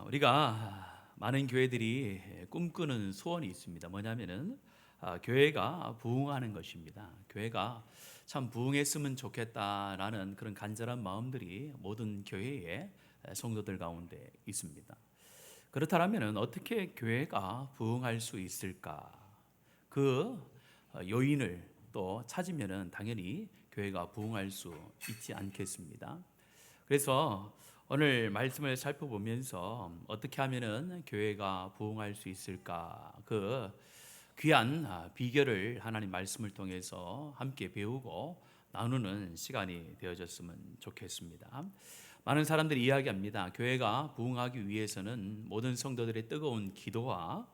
우리가 많은 교회들이 꿈꾸는 소원이 있습니다. 뭐냐면은 교회가 부흥하는 것입니다. 교회가 참 부흥했으면 좋겠다라는 그런 간절한 마음들이 모든 교회의 성도들 가운데 있습니다. 그렇다면 어떻게 교회가 부흥할 수 있을까? 그 요인을 또 찾으면은 당연히 교회가 부흥할 수 있지 않겠습니다. 그래서 오늘 말씀을 살펴보면서 어떻게 하면은 교회가 부흥할 수 있을까? 그 귀한 비결을 하나님 말씀을 통해서 함께 배우고 나누는 시간이 되어졌으면 좋겠습니다. 많은 사람들이 이야기합니다. 교회가 부흥하기 위해서는 모든 성도들의 뜨거운 기도와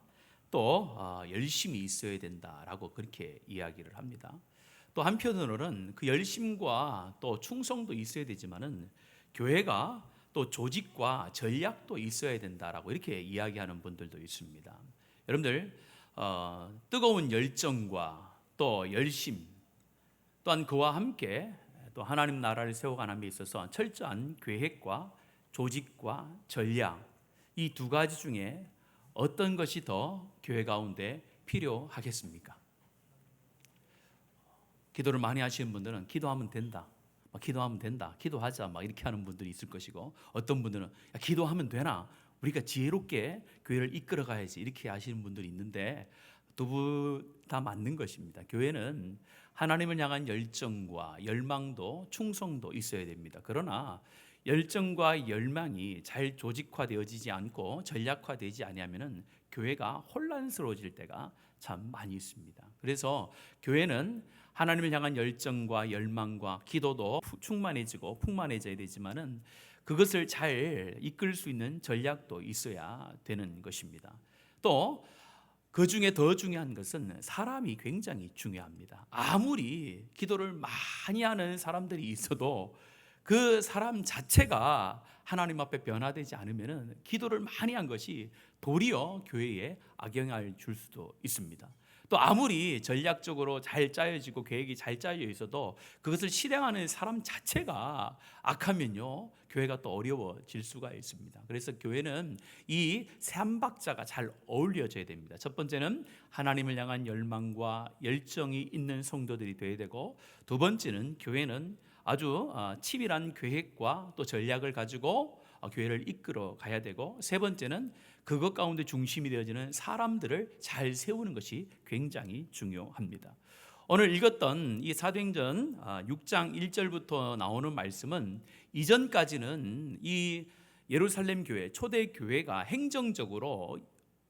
또 열심이 있어야 된다라고 그렇게 이야기를 합니다. 또 한편으로는 그 열심과 또 충성도 있어야 되지만은 교회가 또 조직과 전략도 있어야 된다라고 이렇게 이야기하는 분들도 있습니다. 여러분들 뜨거운 열정과 또 열심 또한 그와 함께 또 하나님 나라를 세워가는 데 있어서 철저한 계획과 조직과 전략 이 두 가지 중에 어떤 것이 더 교회 가운데 필요하겠습니까? 기도를 많이 하시는 분들은 기도하면 된다. 기도하면 된다. 기도하자. 이렇게 하는 분들이 있을 것이고 어떤 분들은 야, 기도하면 되나? 우리가 지혜롭게 교회를 이끌어 가야지. 이렇게 하시는 분들이 있는데 두 분 다 맞는 것입니다. 교회는 하나님을 향한 열정과 열망도 충성도 있어야 됩니다. 그러나 열정과 열망이 잘 조직화되어지지 않고 전략화되지 아니하면은 교회가 혼란스러워질 때가 참 많이 있습니다. 그래서 교회는 하나님을 향한 열정과 열망과 기도도 충만해지고 풍만해져야 되지만은 그것을 잘 이끌 수 있는 전략도 있어야 되는 것입니다. 또 그 중에 더 중요한 것은 사람이 굉장히 중요합니다. 아무리 기도를 많이 하는 사람들이 있어도 그 사람 자체가 하나님 앞에 변화되지 않으면 기도를 많이 한 것이 도리어 교회에 악영향을 줄 수도 있습니다. 또 아무리 전략적으로 잘 짜여지고 계획이 잘 짜여 있어도 그것을 실행하는 사람 자체가 악하면요 교회가 또 어려워질 수가 있습니다. 그래서 교회는 이 삼박자가 잘 어울려져야 됩니다. 첫 번째는 하나님을 향한 열망과 열정이 있는 성도들이 되어야 되고, 두 번째는 교회는 아주 치밀한 계획과 또 전략을 가지고 교회를 이끌어 가야 되고, 세 번째는 그것 가운데 중심이 되어지는 사람들을 잘 세우는 것이 굉장히 중요합니다. 오늘 읽었던 이 사도행전 6장 1절부터 나오는 말씀은 이전까지는 이 예루살렘 교회, 초대 교회가 행정적으로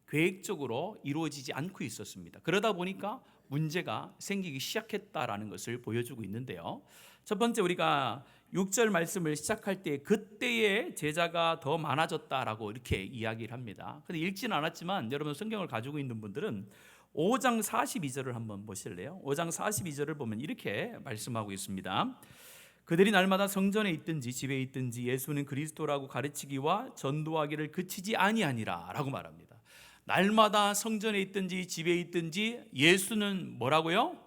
계획적으로 이루어지지 않고 있었습니다. 그러다 보니까 문제가 생기기 시작했다라는 것을 보여주고 있는데요. 첫 번째 우리가 6절 말씀을 시작할 때 그때의 제자가 더 많아졌다라고 이렇게 이야기를 합니다. 근데 읽지는 않았지만 여러분 성경을 가지고 있는 분들은 5장 42절을 한번 보실래요? 5장 42절을 보면 이렇게 말씀하고 있습니다. 그들이 날마다 성전에 있든지 집에 있든지 예수는 그리스도라고 가르치기와 전도하기를 그치지 아니하니라 라고 말합니다. 날마다 성전에 있든지 집에 있든지 예수는 뭐라고요?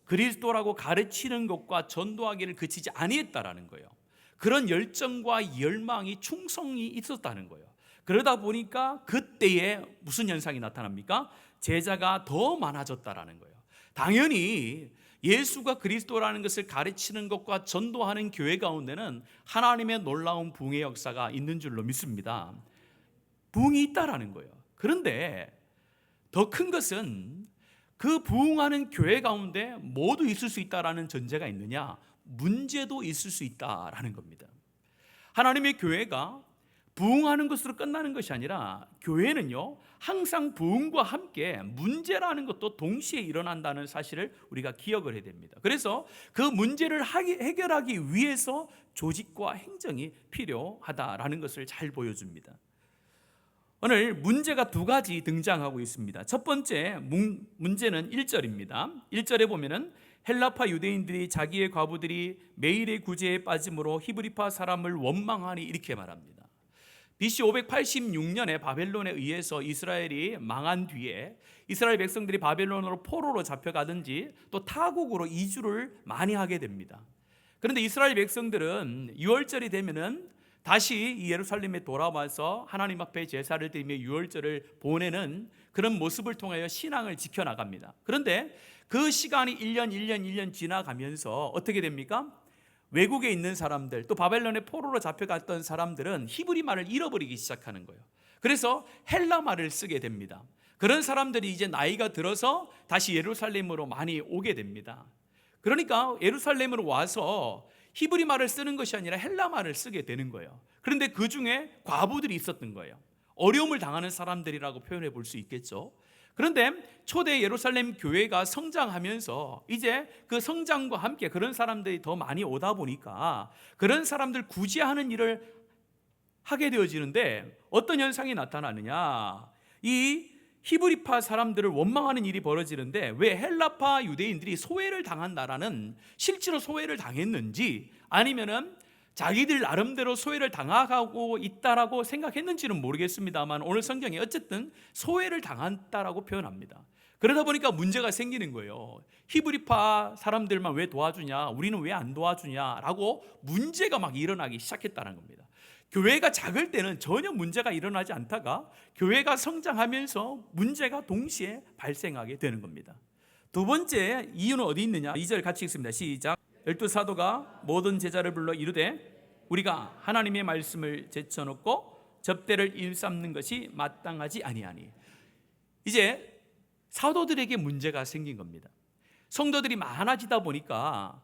그리스도라고 가르치는 것과 전도하기를 그치지 아니했다라는 거예요. 그런 열정과 열망이 충성이 있었다는 거예요. 그러다 보니까 그때에 무슨 현상이 나타납니까? 제자가 더 많아졌다라는 거예요. 당연히 예수가 그리스도라는 것을 가르치는 것과 전도하는 교회 가운데는 하나님의 놀라운 부흥의 역사가 있는 줄로 믿습니다. 부흥이 있다라는 거예요. 그런데 더 큰 것은 그 부흥하는 교회 가운데 모두 있을 수 있다라는 전제가 있느냐? 문제도 있을 수 있다라는 겁니다. 하나님의 교회가 부흥하는 것으로 끝나는 것이 아니라 교회는요 항상 부흥과 함께 문제라는 것도 동시에 일어난다는 사실을 우리가 기억을 해야 됩니다. 그래서 그 문제를 해결하기 위해서 조직과 행정이 필요하다라는 것을 잘 보여줍니다. 오늘 문제가 두 가지 등장하고 있습니다. 첫 번째 문제는 1절입니다. 1절에 보면은 헬라파 유대인들이 자기의 과부들이 매일의 구제에 빠짐으로 히브리파 사람을 원망하니 이렇게 말합니다. BC 586년에 바벨론에 의해서 이스라엘이 망한 뒤에 이스라엘 백성들이 바벨론으로 포로로 잡혀가든지 또 타국으로 이주를 많이 하게 됩니다. 그런데 이스라엘 백성들은 6월절이 되면은 다시 이 예루살렘에 돌아와서 하나님 앞에 제사를 드리며 유월절을 보내는 그런 모습을 통하여 신앙을 지켜나갑니다. 그런데 그 시간이 1년 지나가면서 어떻게 됩니까? 외국에 있는 사람들, 또 바벨론의 포로로 잡혀갔던 사람들은 히브리 말을 잃어버리기 시작하는 거예요. 그래서 헬라 말을 쓰게 됩니다. 그런 사람들이 이제 나이가 들어서 다시 예루살렘으로 많이 오게 됩니다. 그러니까 예루살렘으로 와서 히브리 말을 쓰는 것이 아니라 헬라 말을 쓰게 되는 거예요. 그런데 그 중에 과부들이 있었던 거예요. 어려움을 당하는 사람들이라고 표현해 볼 수 있겠죠. 그런데 초대 예루살렘 교회가 성장하면서 이제 그 성장과 함께 그런 사람들이 더 많이 오다 보니까 그런 사람들 구제하는 일을 하게 되어지는데 어떤 현상이 나타나느냐, 이 히브리파 사람들을 원망하는 일이 벌어지는데 왜 헬라파 유대인들이 소외를 당한 나라는 실제로 소외를 당했는지 아니면은 자기들 나름대로 소외를 당하고 있다라고 생각했는지는 모르겠습니다만 오늘 성경이 어쨌든 소외를 당한다라고 표현합니다. 그러다 보니까 문제가 생기는 거예요. 히브리파 사람들만 왜 도와주냐, 우리는 왜 안 도와주냐라고 문제가 막 일어나기 시작했다는 겁니다. 교회가 작을 때는 전혀 문제가 일어나지 않다가 교회가 성장하면서 문제가 동시에 발생하게 되는 겁니다. 두 번째 이유는 어디 있느냐? 2절 같이 읽습니다. 시작. 12 사도가 모든 제자를 불러 이르되 우리가 하나님의 말씀을 제쳐놓고 접대를 일삼는 것이 마땅하지 아니하니. 이제 사도들에게 문제가 생긴 겁니다. 성도들이 많아지다 보니까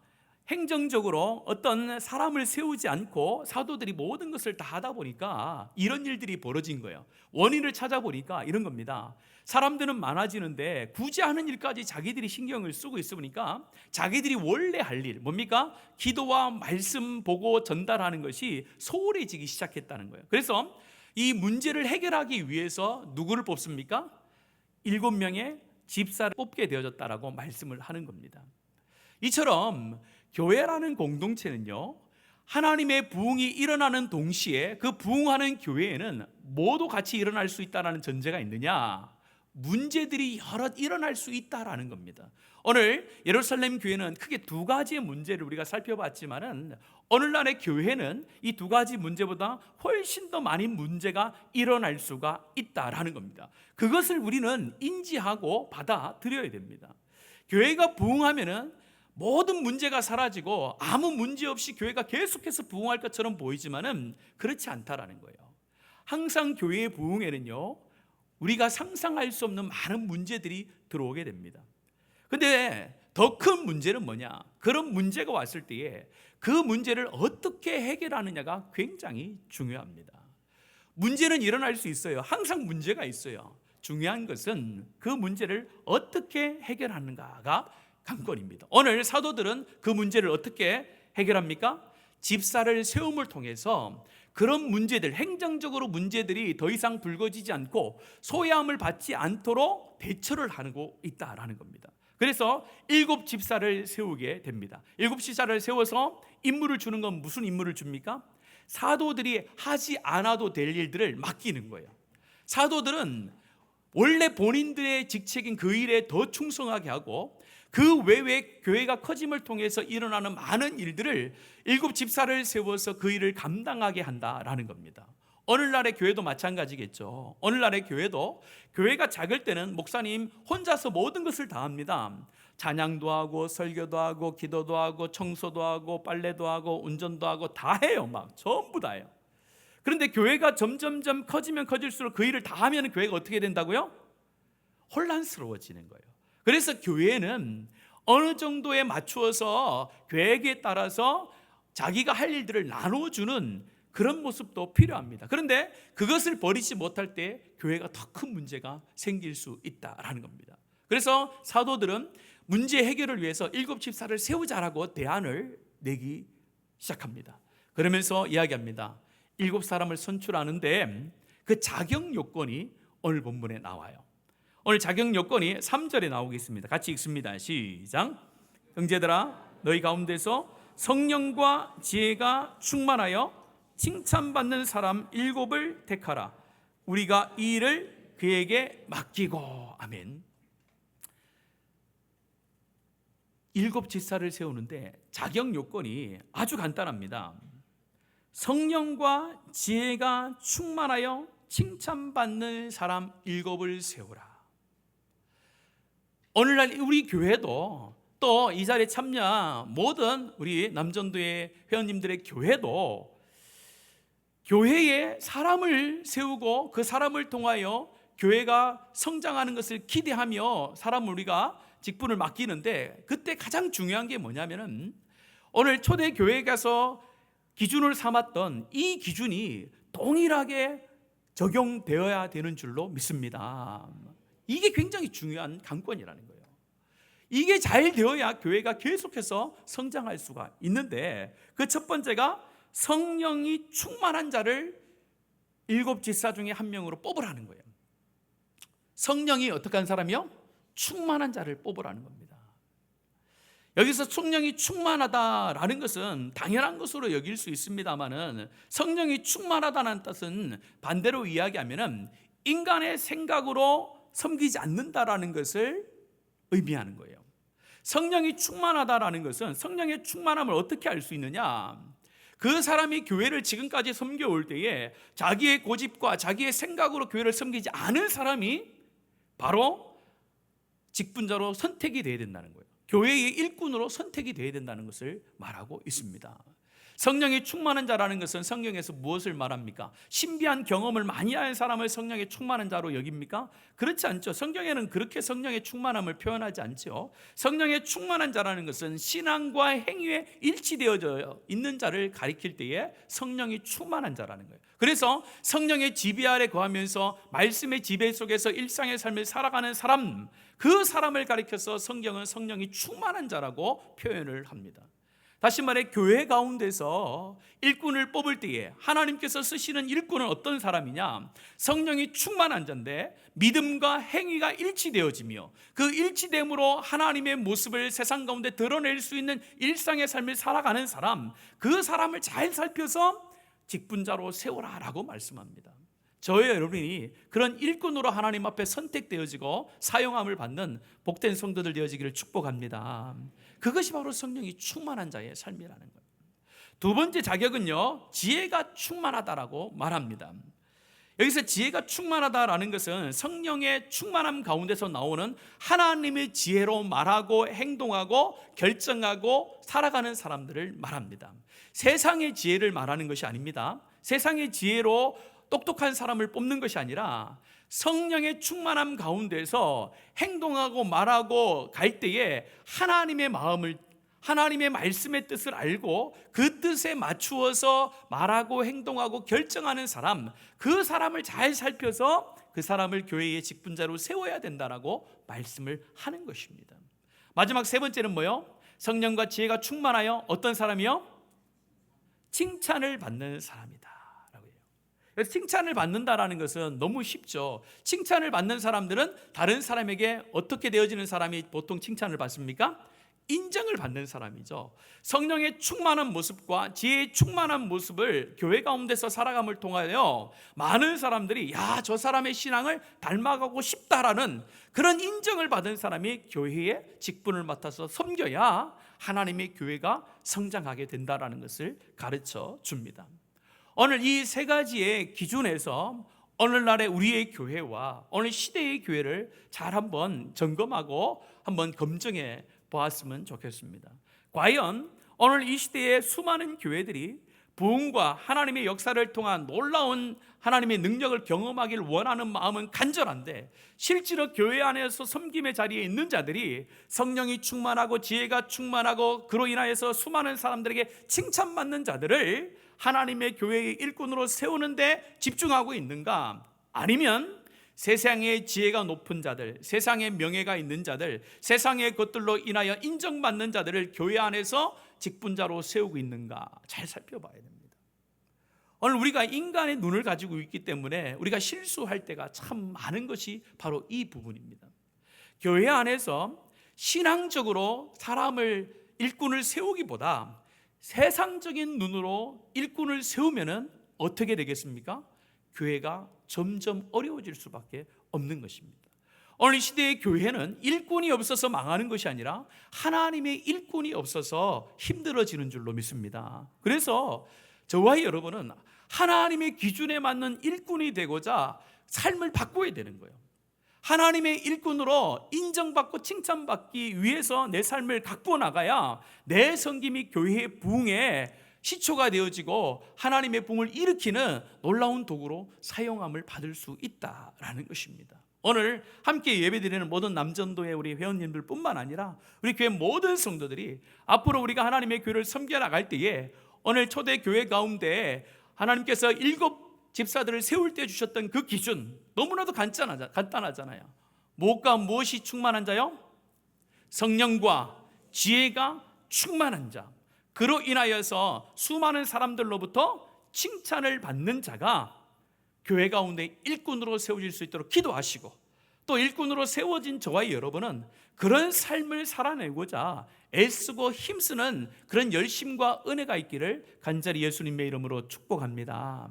행정적으로 어떤 사람을 세우지 않고 사도들이 모든 것을 다 하다 보니까 이런 일들이 벌어진 거예요. 원인을 찾아보니까 이런 겁니다. 사람들은 많아지는데 굳이 하는 일까지 자기들이 신경을 쓰고 있으니까 자기들이 원래 할 일, 뭡니까? 기도와 말씀 보고 전달하는 것이 소홀해지기 시작했다는 거예요. 그래서 이 문제를 해결하기 위해서 누구를 뽑습니까? 7명의 집사를 뽑게 되어졌다라고 말씀을 하는 겁니다. 이처럼 교회라는 공동체는요, 하나님의 부흥이 일어나는 동시에 그 부흥하는 교회에는 모두 같이 일어날 수 있다는 전제가 있느냐? 문제들이 여러 일어날 수 있다라는 겁니다. 오늘 예루살렘 교회는 크게 두 가지의 문제를 우리가 살펴봤지만은 오늘날의 교회는 이 두 가지 문제보다 훨씬 더 많은 문제가 일어날 수가 있다라는 겁니다. 그것을 우리는 인지하고 받아들여야 됩니다. 교회가 부흥하면은 모든 문제가 사라지고 아무 문제 없이 교회가 계속해서 부흥할 것처럼 보이지만은 그렇지 않다라는 거예요. 항상 교회의 부흥에는요, 우리가 상상할 수 없는 많은 문제들이 들어오게 됩니다. 근데 더 큰 문제는 뭐냐? 그런 문제가 왔을 때에 그 문제를 어떻게 해결하느냐가 굉장히 중요합니다. 문제는 일어날 수 있어요. 항상 문제가 있어요. 중요한 것은 그 문제를 어떻게 해결하는가가 관건입니다. 오늘 사도들은 그 문제를 어떻게 해결합니까? 집사를 세움을 통해서 그런 문제들, 행정적으로 문제들이 더 이상 불거지지 않고 소외함을 받지 않도록 대처를 하고 있다라는 겁니다. 그래서 7 집사를 세우게 됩니다. 7 집사를 세워서 임무를 주는 건 무슨 임무를 줍니까? 사도들이 하지 않아도 될 일들을 맡기는 거예요. 사도들은 원래 본인들의 직책인 그 일에 더 충성하게 하고 그 외에 교회가 커짐을 통해서 일어나는 많은 일들을 7 집사를 세워서 그 일을 감당하게 한다라는 겁니다. 오늘날의 교회도 마찬가지겠죠. 오늘날의 교회도 교회가 작을 때는 목사님 혼자서 모든 것을 다 합니다. 찬양도 하고 설교도 하고 기도도 하고 청소도 하고 빨래도 하고 운전도 하고 다 해요. 막 전부 다 해요. 그런데 교회가 점점점 커지면 커질수록 그 일을 다 하면 교회가 어떻게 된다고요? 혼란스러워지는 거예요. 그래서 교회는 어느 정도에 맞추어서 계획에 따라서 자기가 할 일들을 나눠주는 그런 모습도 필요합니다. 그런데 그것을 버리지 못할 때 교회가 더 큰 문제가 생길 수 있다라는 겁니다. 그래서 사도들은 문제 해결을 위해서 7 집사를 세우자라고 대안을 내기 시작합니다. 그러면서 이야기합니다. 7 사람을 선출하는데 그 자격 요건이 오늘 본문에 나와요. 오늘 자격 요건이 3절에 나오겠습니다. 같이 읽습니다. 시작. 형제들아, 너희 가운데서 성령과 지혜가 충만하여 칭찬받는 사람 7을 택하라. 우리가 이 일을 그에게 맡기고. 아멘. 7 집사를 세우는데 자격 요건이 아주 간단합니다. 성령과 지혜가 충만하여 칭찬받는 사람 7을 세우라. 오늘날 우리 교회도 또 이 자리에 참여한 모든 우리 남전도의 회원님들의 교회도 교회에 사람을 세우고 그 사람을 통하여 교회가 성장하는 것을 기대하며 사람을 우리가 직분을 맡기는데, 그때 가장 중요한 게 뭐냐면은 오늘 초대교회에 가서 기준을 삼았던 이 기준이 동일하게 적용되어야 되는 줄로 믿습니다. 이게 굉장히 중요한 관건이라는 거예요. 이게 잘 되어야 교회가 계속해서 성장할 수가 있는데, 그 첫 번째가 성령이 충만한 자를 7지사 중에 한 명으로 뽑으라는 거예요. 성령이 어떻게 한 사람이요? 충만한 자를 뽑으라는 겁니다. 여기서 성령이 충만하다라는 것은 당연한 것으로 여길 수 있습니다만은, 성령이 충만하다는 뜻은 반대로 이야기하면은 인간의 생각으로 섬기지 않는다라는 것을 의미하는 거예요. 성령이 충만하다라는 것은 성령의 충만함을 어떻게 알 수 있느냐? 그 사람이 교회를 지금까지 섬겨올 때에 자기의 고집과 자기의 생각으로 교회를 섬기지 않은 사람이 바로 직분자로 선택이 되어야 된다는 거예요. 교회의 일꾼으로 선택이 되어야 된다는 것을 말하고 있습니다. 성령이 충만한 자라는 것은 성경에서 무엇을 말합니까? 신비한 경험을 많이 한 사람을 성령의 충만한 자로 여깁니까? 그렇지 않죠. 성경에는 그렇게 성령의 충만함을 표현하지 않죠. 성령의 충만한 자라는 것은 신앙과 행위에 일치되어져 있는 자를 가리킬 때에 성령이 충만한 자라는 거예요. 그래서 성령의 지배 아래 거하면서 말씀의 지배 속에서 일상의 삶을 살아가는 사람, 그 사람을 가리켜서 성경은 성령이 충만한 자라고 표현을 합니다. 다시 말해, 교회 가운데서 일꾼을 뽑을 때에 하나님께서 쓰시는 일꾼은 어떤 사람이냐? 성령이 충만한 자인데 믿음과 행위가 일치되어지며 그 일치됨으로 하나님의 모습을 세상 가운데 드러낼 수 있는 일상의 삶을 살아가는 사람, 그 사람을 잘 살펴서 직분자로 세워라라고 말씀합니다. 저희 여러분이 그런 일꾼으로 하나님 앞에 선택되어지고 사용함을 받는 복된 성도들 되어지기를 축복합니다. 그것이 바로 성령이 충만한 자의 삶이라는 거예요. 두 번째 자격은요, 지혜가 충만하다라고 말합니다. 여기서 지혜가 충만하다라는 것은 성령의 충만함 가운데서 나오는 하나님의 지혜로 말하고 행동하고 결정하고 살아가는 사람들을 말합니다. 세상의 지혜를 말하는 것이 아닙니다. 세상의 지혜로 똑똑한 사람을 뽑는 것이 아니라 성령의 충만함 가운데서 행동하고 말하고 갈 때에 하나님의 마음을, 하나님의 말씀의 뜻을 알고 그 뜻에 맞추어서 말하고 행동하고 결정하는 사람, 그 사람을 잘 살펴서 그 사람을 교회의 직분자로 세워야 된다라고 말씀을 하는 것입니다. 마지막 세 번째는 뭐요? 성령과 지혜가 충만하여 어떤 사람이요? 칭찬을 받는 사람이다. 그래서 칭찬을 받는다라는 것은 너무 쉽죠. 칭찬을 받는 사람들은 다른 사람에게 어떻게 되어지는 사람이 보통 칭찬을 받습니까? 인정을 받는 사람이죠. 성령의 충만한 모습과 지혜의 충만한 모습을 교회 가운데서 살아감을 통하여 많은 사람들이 야, 저 사람의 신앙을 닮아가고 싶다라는 그런 인정을 받은 사람이 교회의 직분을 맡아서 섬겨야 하나님의 교회가 성장하게 된다라는 것을 가르쳐 줍니다. 오늘 이 세 가지의 기준에서 오늘날의 우리의 교회와 오늘 시대의 교회를 잘 한번 점검하고 한번 검증해 보았으면 좋겠습니다. 과연 오늘 이 시대의 수많은 교회들이 부흥과 하나님의 역사를 통한 놀라운 하나님의 능력을 경험하길 원하는 마음은 간절한데, 실제로 교회 안에서 섬김의 자리에 있는 자들이 성령이 충만하고 지혜가 충만하고 그로 인하여서 수많은 사람들에게 칭찬받는 자들을 하나님의 교회의 일꾼으로 세우는데 집중하고 있는가? 아니면 세상의 지혜가 높은 자들, 세상의 명예가 있는 자들, 세상의 것들로 인하여 인정받는 자들을 교회 안에서 직분자로 세우고 있는가? 잘 살펴봐야 됩니다. 오늘 우리가 인간의 눈을 가지고 있기 때문에 우리가 실수할 때가 참 많은 것이 바로 이 부분입니다. 교회 안에서 신앙적으로 사람을, 일꾼을 세우기보다 세상적인 눈으로 일꾼을 세우면은 어떻게 되겠습니까? 교회가 점점 어려워질 수밖에 없는 것입니다. 오늘 시대의 교회는 일꾼이 없어서 망하는 것이 아니라 하나님의 일꾼이 없어서 힘들어지는 줄로 믿습니다. 그래서 저와 여러분은 하나님의 기준에 맞는 일꾼이 되고자 삶을 바꿔야 되는 거예요. 하나님의 일꾼으로 인정받고 칭찬받기 위해서 내 삶을 갖고 나가야 내 섬김이 교회의 부흥에 시초가 되어지고 하나님의 부흥을 일으키는 놀라운 도구로 사용함을 받을 수 있다라는 것입니다. 오늘 함께 예배드리는 모든 남전도의 우리 회원님들 뿐만 아니라 우리 교회 모든 성도들이 앞으로 우리가 하나님의 교회를 섬겨 나갈 때에 오늘 초대교회 가운데 하나님께서 7 집사들을 세울 때 주셨던 그 기준 너무나도 간단하잖아요. 무엇과 무엇이 충만한 자요? 성령과 지혜가 충만한 자. 그로 인하여서 수많은 사람들로부터 칭찬을 받는 자가 교회 가운데 일꾼으로 세워질 수 있도록 기도하시고, 또 일꾼으로 세워진 저와 여러분은 그런 삶을 살아내고자 애쓰고 힘쓰는 그런 열심과 은혜가 있기를 간절히 예수님의 이름으로 축복합니다.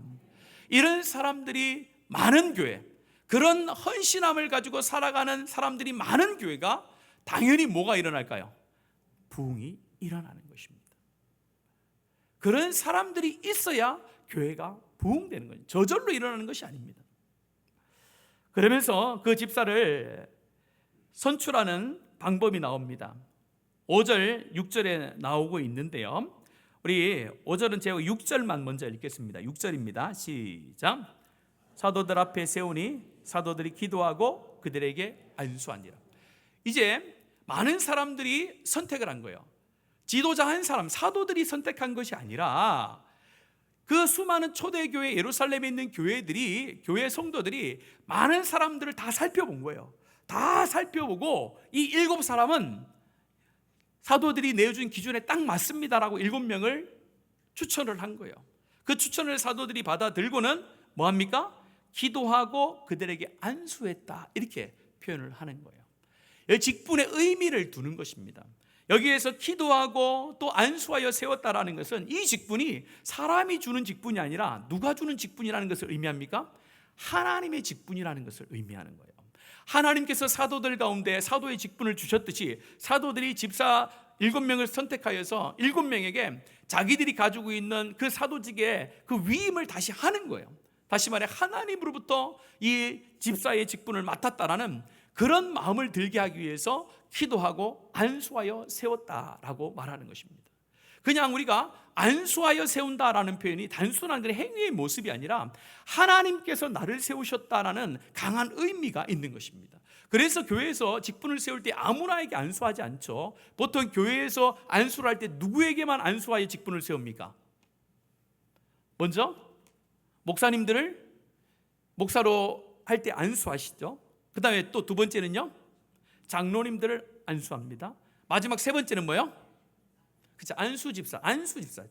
이런 사람들이 많은 교회, 그런 헌신함을 가지고 살아가는 사람들이 많은 교회가 당연히 뭐가 일어날까요? 부흥이 일어나는 것입니다. 그런 사람들이 있어야 교회가 부흥되는 거예요. 저절로 일어나는 것이 아닙니다. 그러면서 그 집사를 선출하는 방법이 나옵니다. 5절, 6절에 나오고 있는데요. 우리 5절은 제가 6절만 먼저 읽겠습니다. 6절입니다. 시작. 사도들 앞에 세우니 사도들이 기도하고 그들에게 안수하니라. 이제 많은 사람들이 선택을 한 거예요. 지도자 한 사람, 사도들이 선택한 것이 아니라 그 수많은 초대교회 예루살렘에 있는 교회 성도들이 많은 사람들을 다 살펴본 거예요. 다 살펴보고 이 7 사람은 사도들이 내어준 기준에 딱 맞습니다라고 7명을 추천을 한 거예요. 그 추천을 사도들이 받아들고는 뭐합니까? 기도하고 그들에게 안수했다, 이렇게 표현을 하는 거예요. 직분의 의미를 두는 것입니다. 여기에서 기도하고 또 안수하여 세웠다라는 것은 이 직분이 사람이 주는 직분이 아니라 누가 주는 직분이라는 것을 의미합니까? 하나님의 직분이라는 것을 의미하는 거예요. 하나님께서 사도들 가운데 사도의 직분을 주셨듯이 사도들이 집사 7명을 선택하여서 7명에게 자기들이 가지고 있는 그 사도직의 그 위임을 다시 하는 거예요. 다시 말해 하나님으로부터 이 집사의 직분을 맡았다라는 그런 마음을 들게 하기 위해서 기도하고 안수하여 세웠다라고 말하는 것입니다. 그냥 우리가 안수하여 세운다라는 표현이 단순한 그런 행위의 모습이 아니라 하나님께서 나를 세우셨다라는 강한 의미가 있는 것입니다. 그래서 교회에서 직분을 세울 때 아무나에게 안수하지 않죠. 보통 교회에서 안수를 할 때 누구에게만 안수하여 직분을 세웁니까? 먼저 목사님들을 목사로 할 때 안수하시죠. 그 다음에 또 2번째는요, 장로님들을 안수합니다. 마지막 3번째는 뭐요? 그렇죠, 안수집사,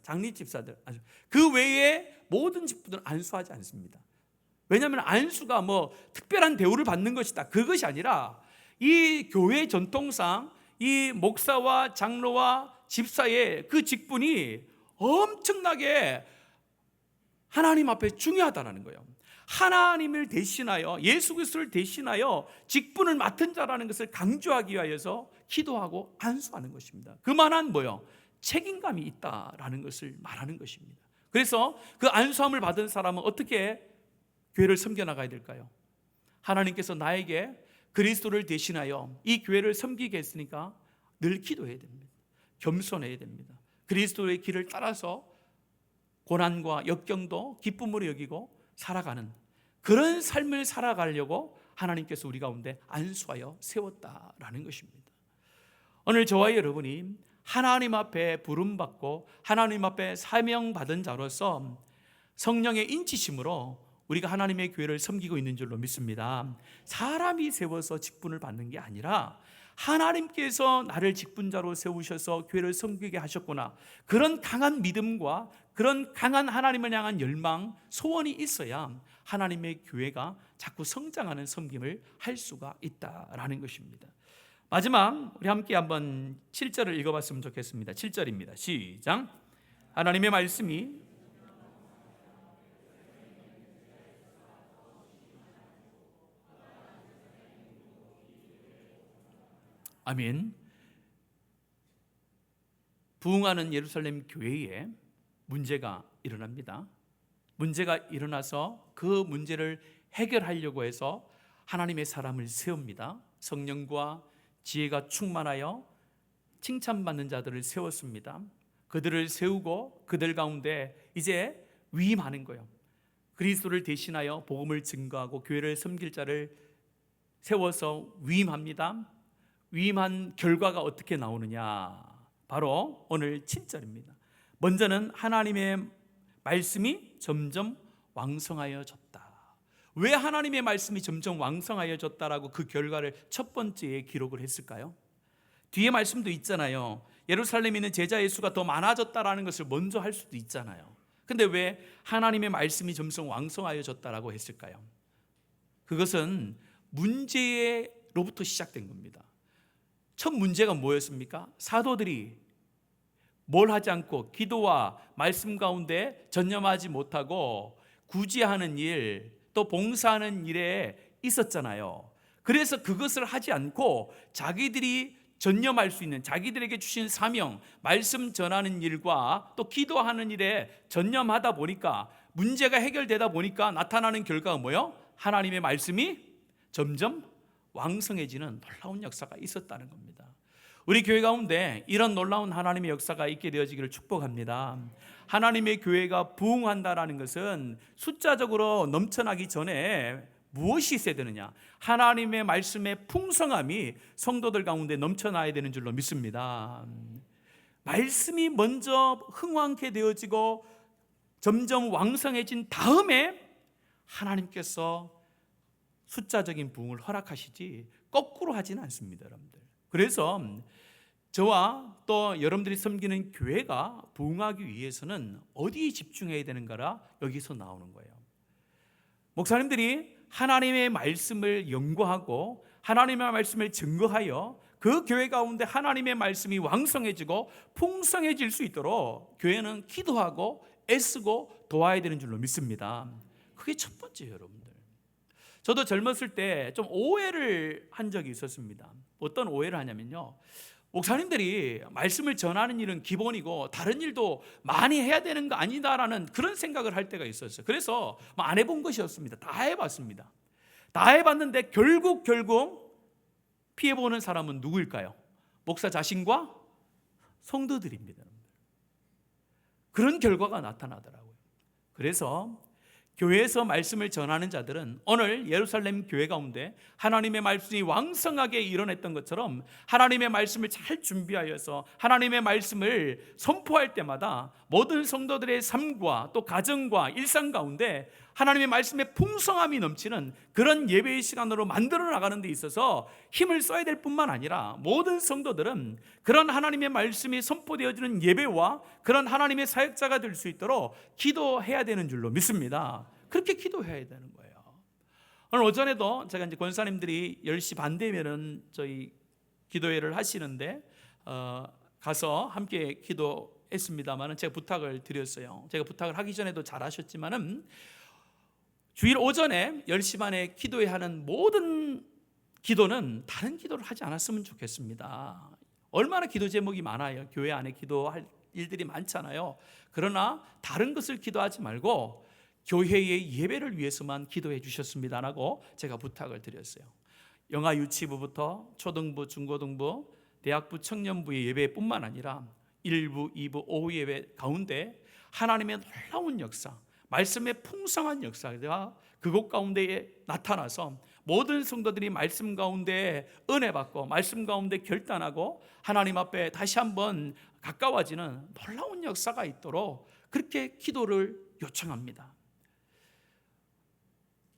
장립집사들. 그 외에 모든 직분들은 안수하지 않습니다. 왜냐하면 안수가 뭐 특별한 대우를 받는 것이다, 그것이 아니라 이 교회 전통상 이 목사와 장로와 집사의 그 직분이 엄청나게 하나님 앞에 중요하다는 거예요. 하나님을 대신하여, 예수 그리스도를 대신하여 직분을 맡은 자라는 것을 강조하기 위하여서 기도하고 안수하는 것입니다. 그만한 뭐요? 책임감이 있다라는 것을 말하는 것입니다. 그래서 그 안수함을 받은 사람은 어떻게 교회를 섬겨나가야 될까요? 하나님께서 나에게 그리스도를 대신하여 이 교회를 섬기게 했으니까 늘 기도해야 됩니다. 겸손해야 됩니다. 그리스도의 길을 따라서 고난과 역경도 기쁨으로 여기고 살아가는 그런 삶을 살아가려고 하나님께서 우리 가운데 안수하여 세웠다라는 것입니다. 오늘 저와 여러분이 하나님 앞에 부름받고 하나님 앞에 사명받은 자로서 성령의 인치심으로 우리가 하나님의 교회를 섬기고 있는 줄로 믿습니다. 사람이 세워서 직분을 받는 게 아니라 하나님께서 나를 직분자로 세우셔서 교회를 섬기게 하셨구나, 그런 강한 믿음과 그런 강한 하나님을 향한 열망, 소원이 있어야 하나님의 교회가 자꾸 성장하는 섬김을 할 수가 있다라는 것입니다. 마지막 우리 함께 한번 7절을 읽어봤으면 좋겠습니다. 7절입니다. 시작. 하나님의 말씀이 아멘. 부흥하는 예루살렘 교회에 문제가 일어납니다. 문제가 일어나서 그 문제를 해결하려고 해서 하나님의 사람을 세웁니다. 성령과 지혜가 충만하여 칭찬받는 자들을 세웠습니다. 그들을 세우고 그들 가운데 이제 위임하는 거예요. 그리스도를 대신하여 복음을 증거하고 교회를 섬길 자를 세워서 위임합니다. 위임한 결과가 어떻게 나오느냐? 바로 오늘 7절입니다. 먼저는 하나님의 말씀이 점점 왕성하여졌다. 왜 하나님의 말씀이 점점 왕성하여졌다라고 그 결과를 첫 번째에 기록을 했을까요? 뒤에 말씀도 있잖아요. 예루살렘에 있는 제자의 수가 더 많아졌다라는 것을 먼저 할 수도 있잖아요. 근데 왜 하나님의 말씀이 점점 왕성하여졌다라고 했을까요? 그것은 문제로부터 시작된 겁니다. 첫 문제가 뭐였습니까? 사도들이 뭘 하지 않고 기도와 말씀 가운데 전념하지 못하고 구제하는 일, 또 봉사하는 일에 있었잖아요. 그래서 그것을 하지 않고 자기들이 전념할 수 있는, 자기들에게 주신 사명, 말씀 전하는 일과 또 기도하는 일에 전념하다 보니까 문제가 해결되다 보니까 나타나는 결과가 뭐예요? 하나님의 말씀이 점점 왕성해지는 놀라운 역사가 있었다는 겁니다. 우리 교회 가운데 이런 놀라운 하나님의 역사가 있게 되어지기를 축복합니다. 하나님의 교회가 부흥한다라는 것은 숫자적으로 넘쳐나기 전에 무엇이 있어야 되느냐? 하나님의 말씀의 풍성함이 성도들 가운데 넘쳐나야 되는 줄로 믿습니다. 말씀이 먼저 흥왕케 되어지고 점점 왕성해진 다음에 하나님께서 숫자적인 부흥을 허락하시지 거꾸로 하지는 않습니다, 여러분들. 그래서 저와 또 여러분들이 섬기는 교회가 부흥하기 위해서는 어디에 집중해야 되는가라 여기서 나오는 거예요. 목사님들이 하나님의 말씀을 연구하고 하나님의 말씀을 증거하여 그 교회 가운데 하나님의 말씀이 왕성해지고 풍성해질 수 있도록 교회는 기도하고 애쓰고 도와야 되는 줄로 믿습니다. 그게 첫 번째예요, 여러분들. 저도 젊었을 때 좀 오해를 한 적이 있었습니다. 어떤 오해를 하냐면요, 목사님들이 말씀을 전하는 일은 기본이고 다른 일도 많이 해야 되는 거 아니다라는 그런 생각을 할 때가 있었어요. 그래서 안 해본 것이었습니다. 다 해봤습니다. 다 해봤는데 결국 피해보는 사람은 누구일까요? 목사 자신과 성도들입니다. 그런 결과가 나타나더라고요. 그래서 교회에서 말씀을 전하는 자들은 오늘 예루살렘 교회 가운데 하나님의 말씀이 왕성하게 일어났던 것처럼 하나님의 말씀을 잘 준비하여서 하나님의 말씀을 선포할 때마다 모든 성도들의 삶과 또 가정과 일상 가운데 하나님의 말씀의 풍성함이 넘치는 그런 예배의 시간으로 만들어 나가는 데 있어서 힘을 써야 될 뿐만 아니라 모든 성도들은 그런 하나님의 말씀이 선포되어지는 예배와 그런 하나님의 사역자가 될 수 있도록 기도해야 되는 줄로 믿습니다. 그렇게 기도해야 되는 거예요. 오늘 오전에도 제가 이제 권사님들이 10시 반 되면은 저희 기도회를 하시는데 가서 함께 기도했습니다만은 제가 부탁을 드렸어요. 제가 부탁을 하기 전에도 잘 하셨지만은 주일 오전에 10시 반에 기도회 하는 모든 기도는 다른 기도를 하지 않았으면 좋겠습니다. 얼마나 기도 제목이 많아요. 교회 안에 기도할 일들이 많잖아요. 그러나 다른 것을 기도하지 말고 교회의 예배를 위해서만 기도해 주셨습니다라고 제가 부탁을 드렸어요. 영아 유치부부터 초등부, 중고등부, 대학부, 청년부의 예배뿐만 아니라 1부, 2부, 오후 예배 가운데 하나님의 놀라운 역사, 말씀의 풍성한 역사가 그곳 가운데에 나타나서 모든 성도들이 말씀 가운데 은혜 받고 말씀 가운데 결단하고 하나님 앞에 다시 한번 가까워지는 놀라운 역사가 있도록 그렇게 기도를 요청합니다.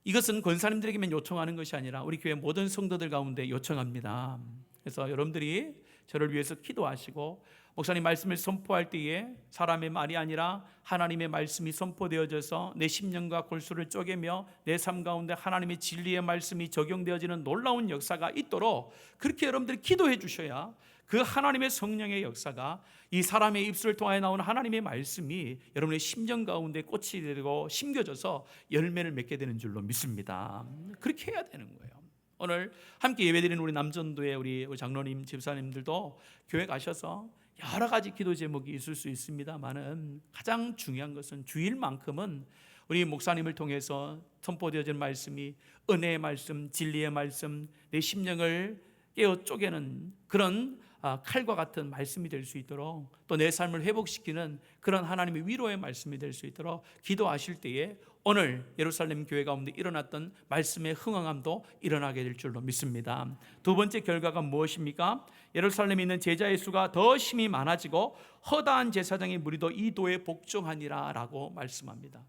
이것은 권사님들에게만 요청하는 것이 아니라 우리 교회 모든 성도들 가운데 요청합니다. 그래서 여러분들이 저를 위해서 기도하시고 목사님 말씀을 선포할 때에 사람의 말이 아니라 하나님의 말씀이 선포되어져서 내 심령과 골수를 쪼개며 내 삶 가운데 하나님의 진리의 말씀이 적용되어지는 놀라운 역사가 있도록 그렇게 여러분들이 기도해 주셔야 그 하나님의 성령의 역사가 이 사람의 입술을 통하여 나오는 하나님의 말씀이 여러분의 심령 가운데 꽃이 되고 심겨져서 열매를 맺게 되는 줄로 믿습니다. 그렇게 해야 되는 거예요. 오늘 함께 예배드리는 우리 남전도의 우리 장로님, 집사님들도 교회 가셔서 여러 가지 기도 제목이 있을 수 있습니다만은 가장 중요한 것은 주일만큼은 우리 목사님을 통해서 선포되어진 말씀이 은혜의 말씀, 진리의 말씀, 내 심령을 깨어 쪼개는 그런 칼과 같은 말씀이 될 수 있도록, 또 내 삶을 회복시키는 그런 하나님의 위로의 말씀이 될 수 있도록 기도하실 때에 오늘 예루살렘 교회 가운데 일어났던 말씀의 흥황함도 일어나게 될 줄로 믿습니다. 두 번째 결과가 무엇입니까? 예루살렘에 있는 제자의 수가 더 심히 많아지고 허다한 제사장의 무리도 이 도에 복종하니라 라고 말씀합니다.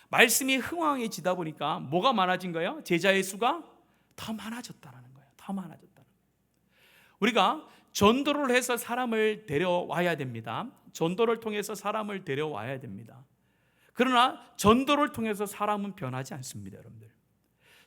말씀이 흥황해지다 보니까 뭐가 많아진 거예요? 제자의 수가 더 많아졌다는 거예요. 더 많아졌다는 거예요. 우리가 전도를 해서 사람을 데려와야 됩니다. 전도를 통해서 사람을 데려와야 됩니다. 그러나 전도를 통해서 사람은 변하지 않습니다, 여러분들.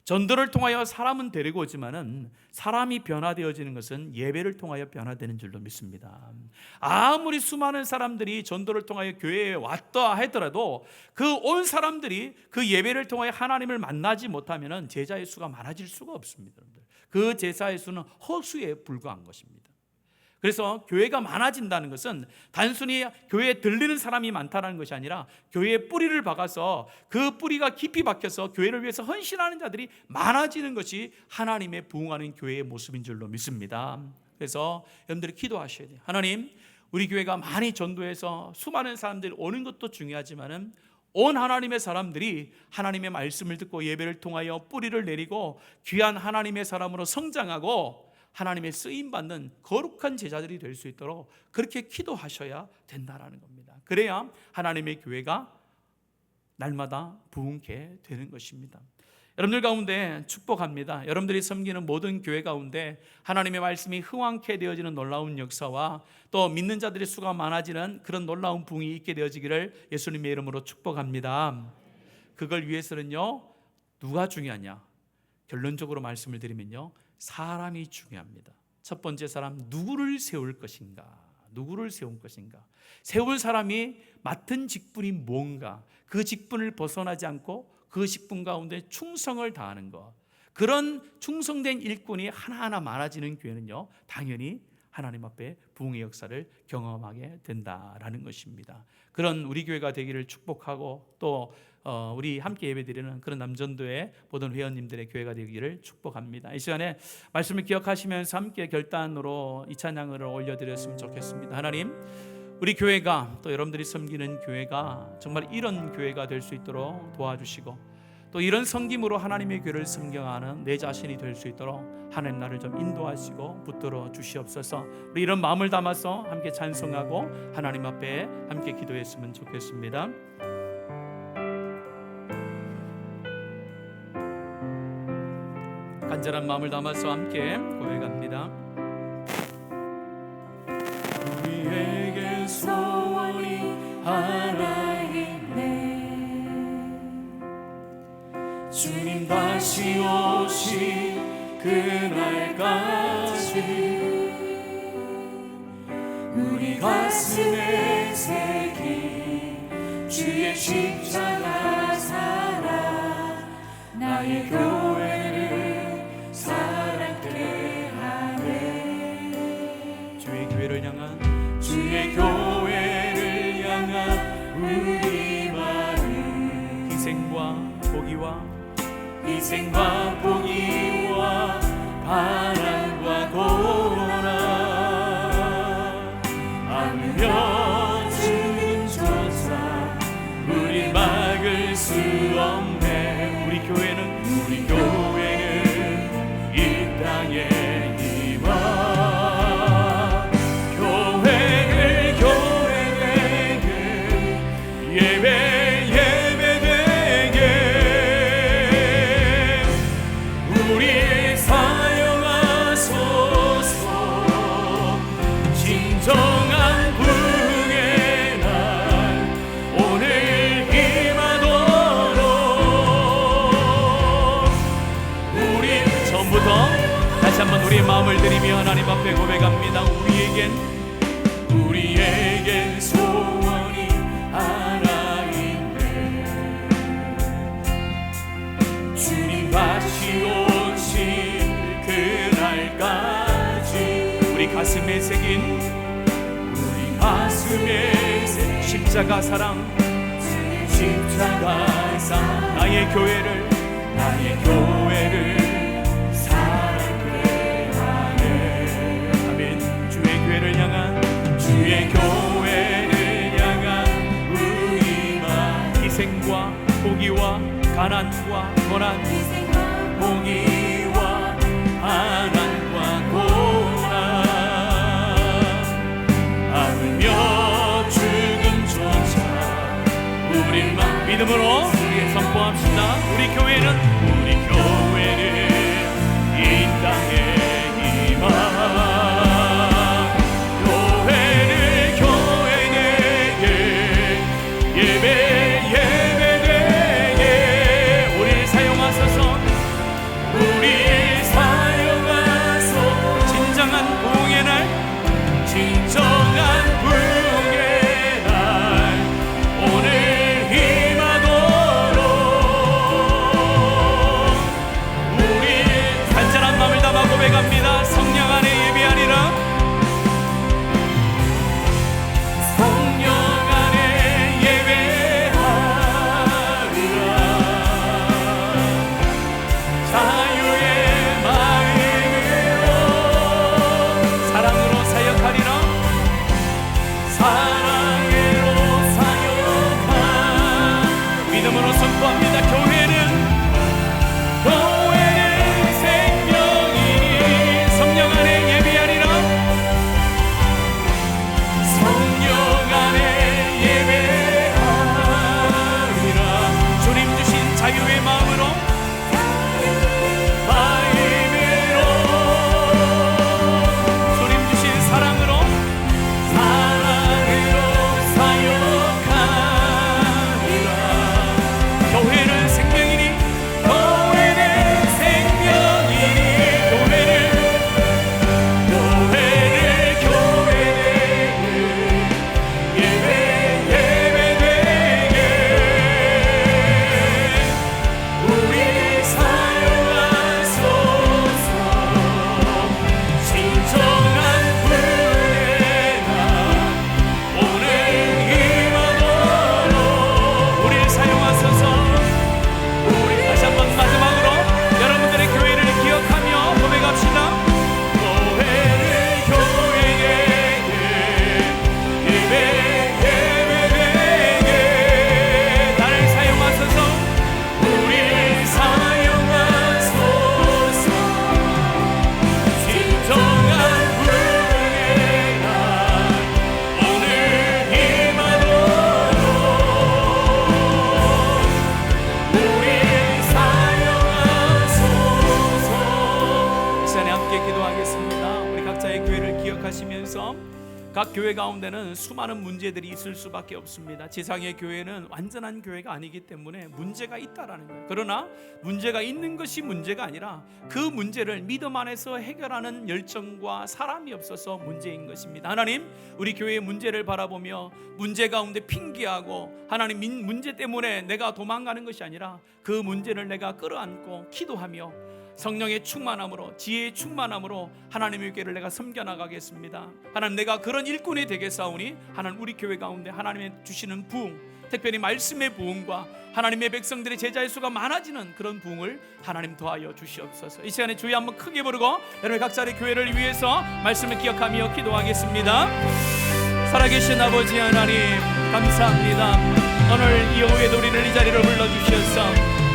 전도를 통하여 사람은 데리고 오지만은 사람이 변화되어지는 것은 예배를 통하여 변화되는 줄로 믿습니다. 아무리 수많은 사람들이 전도를 통하여 교회에 왔다 하더라도 그 온 사람들이 그 예배를 통하여 하나님을 만나지 못하면은 제자의 수가 많아질 수가 없습니다, 여러분들. 그 제자의 수는 허수에 불과한 것입니다. 그래서 교회가 많아진다는 것은 단순히 교회에 들리는 사람이 많다는 것이 아니라 교회에 뿌리를 박아서 그 뿌리가 깊이 박혀서 교회를 위해서 헌신하는 자들이 많아지는 것이 하나님의 부흥하는 교회의 모습인 줄로 믿습니다. 그래서 여러분들이 기도하셔야 돼요. 하나님, 우리 교회가 많이 전도해서 수많은 사람들이 오는 것도 중요하지만은 온 하나님의 사람들이 하나님의 말씀을 듣고 예배를 통하여 뿌리를 내리고 귀한 하나님의 사람으로 성장하고 하나님의 쓰임받는 거룩한 제자들이 될 수 있도록 그렇게 기도하셔야 된다라는 겁니다. 그래야 하나님의 교회가 날마다 부흥케 되는 것입니다. 여러분들 가운데 축복합니다. 여러분들이 섬기는 모든 교회 가운데 하나님의 말씀이 흥황케 되어지는 놀라운 역사와 또 믿는 자들의 수가 많아지는 그런 놀라운 부흥이 있게 되어지기를 예수님의 이름으로 축복합니다. 그걸 위해서는요, 누가 중요하냐? 결론적으로 말씀을 드리면요, 사람이 중요합니다. 첫 번째 사람, 누구를 세울 것인가? 누구를 세울 것인가? 세울 사람이 맡은 직분이 뭔가? 그 직분을 벗어나지 않고 그 직분 가운데 충성을 다하는 것. 그런 충성된 일꾼이 하나하나 많아지는 교회는요, 당연히 하나님 앞에 부흥의 역사를 경험하게 된다라는 것입니다. 그런 우리 교회가 되기를 축복하고 또 우리 함께 예배드리는 그런 남전도의 모든 회원님들의 교회가 되기를 축복합니다. 이 시간에 말씀을 기억하시면서 함께 결단으로 이 찬양을 올려드렸으면 좋겠습니다. 하나님, 우리 교회가 또 여러분들이 섬기는 교회가 정말 이런 교회가 될 수 있도록 도와주시고 또 이런 섬김으로 하나님의 교회를 섬경하는 내 자신이 될 수 있도록 하나님 나를 좀 인도하시고 붙들어 주시옵소서. 우리 이런 마음을 담아서 함께 찬송하고 하나님 앞에 함께 기도했으면 좋겠습니다. 간절한 마음을 담아서 함께 고백합니다. 우리에게 소원이 하나 있네. 주님 다시 오실 그날까지 우리 가슴에 새긴 주의 십자가 사랑, 나의 교회를 사랑케 하네. 주의 교회를 향한 주의 교회를 향한 우리 마음, 희생과 포기와 바람과 고난 아무며 주님조차 우리 막을 수 없네. 우리 교회는 이 땅에 희망, 교회되게 예배되게 우리 사용하소서. 진정한 부흥의 날 오늘 임하도록 우리 처음부터 다시 한번 우리의 마음을 드리며 하나님 앞에 고백합니다. 우리에겐 소원이 하나 있네. 주님 다시 오실 그날까지 우리 가슴에 새긴 우리 가슴에 새 십자가 사랑 십자가 사랑 나의 교회를 사랑케 하네. 아멘. 주의 교회를 향한 주의 교회를 향한 의만 희생과 포기와 가난과 고난 봉이와 가난과 고난 아울며 죽음조차 우리만 믿음으로 우리 선포합시다. 우리 교회는 이 땅에 임한 교회에게 예배되게 우리를 사용하소서. 우리 사용하소. 진정한 부흥의 날 진정한 부흥의 날 오늘 임하도록 우리 간절한 마음을 담아 고백합니다. 성령 안에 예배하리라. 성령 안에 예배하리라. 자유의 마음으로 사랑으로 사역하리라. 사랑으로 사역하 믿음으로 선포합니다. 교회는 생명이니 성령 안에 예배하리라. 성령 안에 예배하리라. 주님 주신 자유의 마음으로 주님 주신 사랑으로 사역하리라. 교회는 생명이니 교회는 생명이니 예배되게 우리 사용하소서. 진정한 부흥의 날 오늘 임하도록 우리를 사용하소서. 다시 한번 마지막으로 여러분들의 교회를 기억하며 고백합시다. 교회에게 예배되게 나를 사용하소서. 우리를 사용하소서. 진정한 부흥의 날 오늘 임하도록 우리를 사용하소서. 이 시간에 함께 기도하겠습니다. 우리 각자의 교회를 기억하시면서 각 교회 가운데는 수많은 문제들이 있을 수밖에 없습니다. 지상의 교회는 완전한 교회가 아니기 때문에 문제가 있다라는 거예요. 그러나 문제가 있는 것이 문제가 아니라 그 문제를 믿음 안에서 해결하는 열정과 사람이 없어서 문제인 것입니다. 하나님, 우리 교회의 문제를 바라보며 문제 가운데 핑계하고 하나님 문제 때문에 내가 도망가는 것이 아니라 그 문제를 내가 끌어안고 기도하며 성령의 충만함으로, 지혜의 충만함으로 하나님의 교회를 내가 섬겨나가겠습니다. 하나님, 내가 그런 일꾼이 되겠사오니 하나님, 우리 교회 가운데 하나님의 주시는 부흥, 특별히 말씀의 부흥과 하나님의 백성들의 제자의 수가 많아지는 그런 부흥을 하나님 더하여 주시옵소서. 이 시간에 주여 한번 크게 부르고 여러분 각자의 교회를 위해서 말씀을 기억하며 기도하겠습니다. 살아계신 아버지 하나님, 감사합니다. 오늘 이 오후에도 우리를 이 자리로 불러주셔서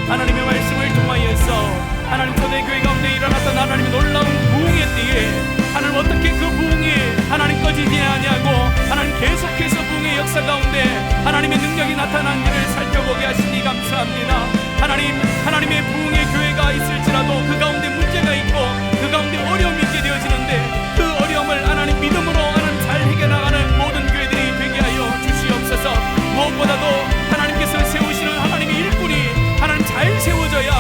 하나님의 말씀을 통하여서 하나님 초대교회 가운데 일어났던 하나님의 놀라운 부흥의 때에 하나님 어떻게 그 부흥이 하나님 꺼지지 아니하고 하나님 계속해서 부흥의 역사 가운데 하나님의 능력이 나타난지를 살펴보게 하시니 감사합니다. 하나님의 부흥의 교회가 있을지라도 그 가운데 문제가 있고 그 가운데 어려움이 있게 되어지는데 그 어려움을 하나님 믿음으로 하나님 잘 해결나가는 모든 교회들이 되게 하여 주시옵소서. 무엇보다도 하나님께서 세우시는 하나님의 일꾼이 하나님 잘 세워져야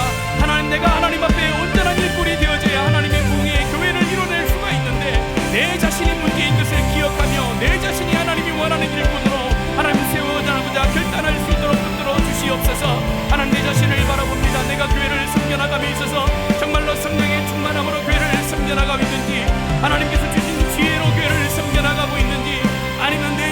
하나님 내가 하나님 앞에 온전한 일꾼이 되어져야 하나님의 부흥의 교회를 이뤄낼 수가 있는데 내 자신이 문제인 것을 기억하며 내 자신이 하나님이 원하는 일꾼으로 하나님 세워나가고자 결단할 수 있도록 붙들어 주시옵소서. 하나님 내 자신을 바라봅니다. 내가 교회를 섬겨나감에 있어서 정말로 성령의 충만함으로 교회를 섬겨나가고 있는지 하나님께서 주신 지혜로 교회를 섬겨나가고 있는지 아니면 내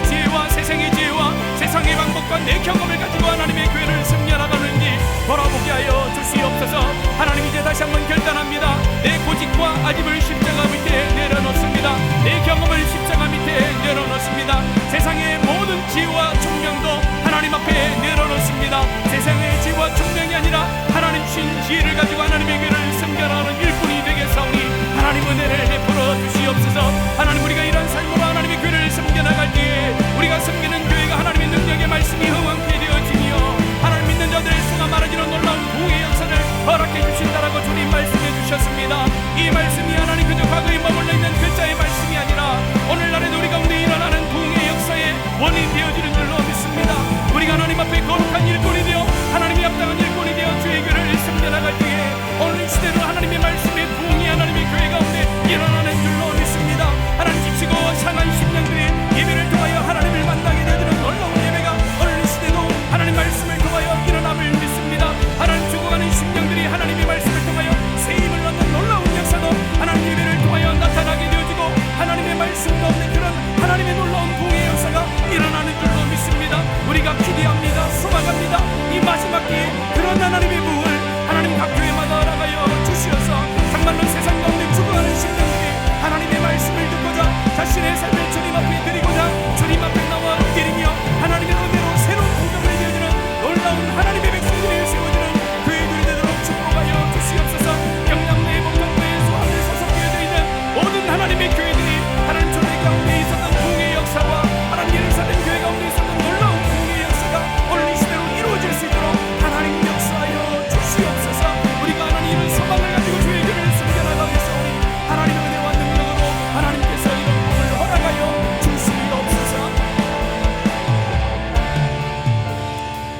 고백과 내 경험을 가지고 하나님의 교회를 섬겨나가는지 돌아보게 하여 주시옵소서. 하나님, 이제 다시 한번 결단합니다. 내 고집과 아집을 십자가 밑에 내려놓습니다. 내 경험을 십자가 밑에 내려놓습니다. 세상의 모든 지혜와 총명도 하나님 앞에 내려놓습니다. 세상의 지혜와 총명이 아니라 하나님 신 지혜를 가지고 하나님의 교회를 섬겨나가는 일꾼이 되겠사오니 하나님 은혜를 베풀어 주시옵소서. 하나님, 우리가 이런 삶으로 하나님의 교회를 섬겨나갈 때에 우리가 섬기는 교회가 하나님의 능력의 말씀이 흥왕케 되어지며 하나님 믿는 자들의 수가 많아지는 놀라운 부흥의 역사를 허락해 주신다라고 주님 말씀해 주셨습니다. 이 말씀이 하나님 그저 과거에 머물러 있는 글자의 말씀이 아니라 오늘날에도 우리 가운데 일어나는 부흥의 역사의 원인이 되어지는 줄로 믿습니다. 우리가 하나님 앞에 거룩한 일꾼이 되어 하나님이 합당한 일꾼이 되어 주의 교회를 섬겨나갈 때에 오늘 시대로 하나님의 말씀의 부흥이 하나님의 교회 가운데 일어나는 줄로 믿습니다. 하나님, 지치고 상한 심령들이 예배를 통하여 하나님을 만나게 되는 놀라운 예배가 오늘 이 시대도 하나님 말씀을 통하여 일어남을 믿습니다. 하나님, 죽어가는 심령들이 하나님의 말씀을 통하여 새 힘을 얻는 놀라운 역사도 하나님 예배를 통하여 나타나게 되어지고 하나님의 말씀 가운데 그런 하나님의 놀라운 부흥의 역사가 일어나는 줄로 믿습니다. 우리가 기대합니다. 소망합니다. 이 마지막 기회에 그런 하나님의 부흥을 하나님 각 교회마다 알아가여 주시어서 정말로 세상 가운데 죽어가는 심령들이 하나님의 말씀을 듣고자 자신의 삶을 주님 앞에 드리고자 주님 앞에 나와 엎드리며 하나님의 은혜로 새로운 공동을 되어지는 놀라운 하나님의 백성들이 세워지는 교회들이 되도록 축복하여 주시옵소서. 경남 내 목동도에 소환을 소속되어 있는 모든 하나님의 교회들이 하나님 초대 가운데 있었던 부흥의 역사와 하나님 예루살렘 교회 가운데 있었던 놀라운 부흥의 역사가 오늘 이 시대로 이루어질 수 있도록 하나님 역사하여 주시옵소서. 우리가 하나님 이런 소망을 가지고 주의 교회를 섬겨나가겠사오니 하나님의 은혜와 능력으로 하나님께서 이런 부흥을 허락하여 주시옵소서.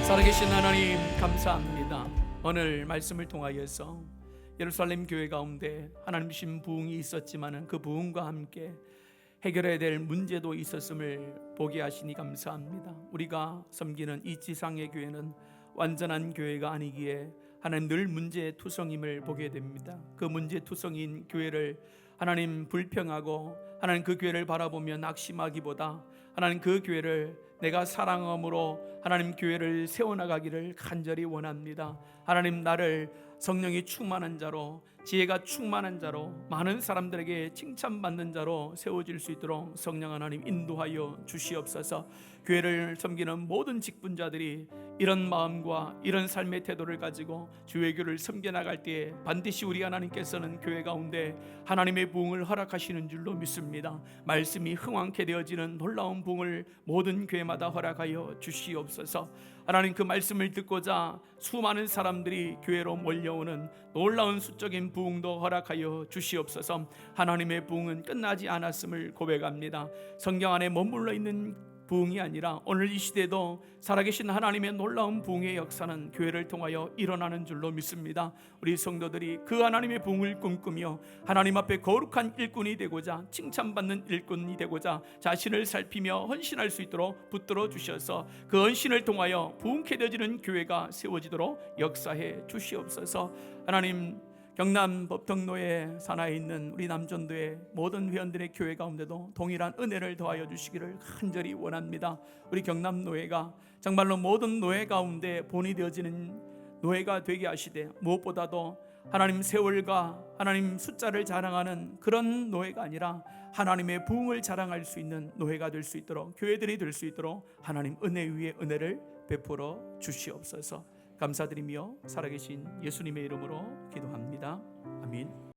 살아계신 하나님, 감사합니다. 오늘 말씀을 통하여서 예루살렘 교회 가운데 하나님 신 부흥이 있었지만 그 부흥과 함께 해결해야 될 문제도 있었음을 보게 하시니 감사합니다. 우리가 섬기는 이 지상의 교회는 완전한 교회가 아니기에 하나님 늘 문제투성임을 보게 됩니다. 그 문제투성인 교회를 하나님 불평하고 하나님 그 교회를 바라보며 낙심하기보다 하나님 그 교회를 내가 사랑함으로 하나님 교회를 세워나가기를 간절히 원합니다. 하나님, 나를 성령이 충만한 자로, 지혜가 충만한 자로, 많은 사람들에게 칭찬받는 자로 세워질 수 있도록 성령 하나님 인도하여 주시옵소서. 교회를 섬기는 모든 직분자들이 이런 마음과 이런 삶의 태도를 가지고 주의 교회를 섬겨나갈 때에 반드시 우리 하나님께서는 교회 가운데 하나님의 부흥을 허락하시는 줄로 믿습니다. 말씀이 흥왕케 되어지는 놀라운 부흥을 모든 교회마다 허락하여 주시옵소서. 하나님, 그 말씀을 듣고자 수많은 사람들이 교회로 몰려오는 놀라운 수적인 부흥도 허락하여 주시옵소서. 하나님의 부흥은 끝나지 않았음을 고백합니다. 성경 안에 머물러 있는 부흥이 아니라 오늘 이 시대도 살아계신 하나님의 놀라운 부흥의 역사는 교회를 통하여 일어나는 줄로 믿습니다. 우리 성도들이 그 하나님의 부흥을 꿈꾸며 하나님 앞에 거룩한 일꾼이 되고자, 칭찬받는 일꾼이 되고자 자신을 살피며 헌신할 수 있도록 붙들어 주셔서 그 헌신을 통하여 부흥케 되어지는 교회가 세워지도록 역사해 주시옵소서. 하나님, 경남 법덕로에 산하에 있는 우리 남전도의 모든 회원들의 교회 가운데도 동일한 은혜를 더하여 주시기를 간절히 원합니다. 우리 경남노회가 정말로 모든 노회 가운데 본이 되어지는 노회가 되게 하시되 무엇보다도 하나님 세월과 하나님 숫자를 자랑하는 그런 노회가 아니라 하나님의 부흥을 자랑할 수 있는 노회가 될 수 있도록, 교회들이 될 수 있도록 하나님 은혜 위에 은혜를 베풀어 주시옵소서. 감사드리며 살아계신 예수님의 이름으로 기도합니다.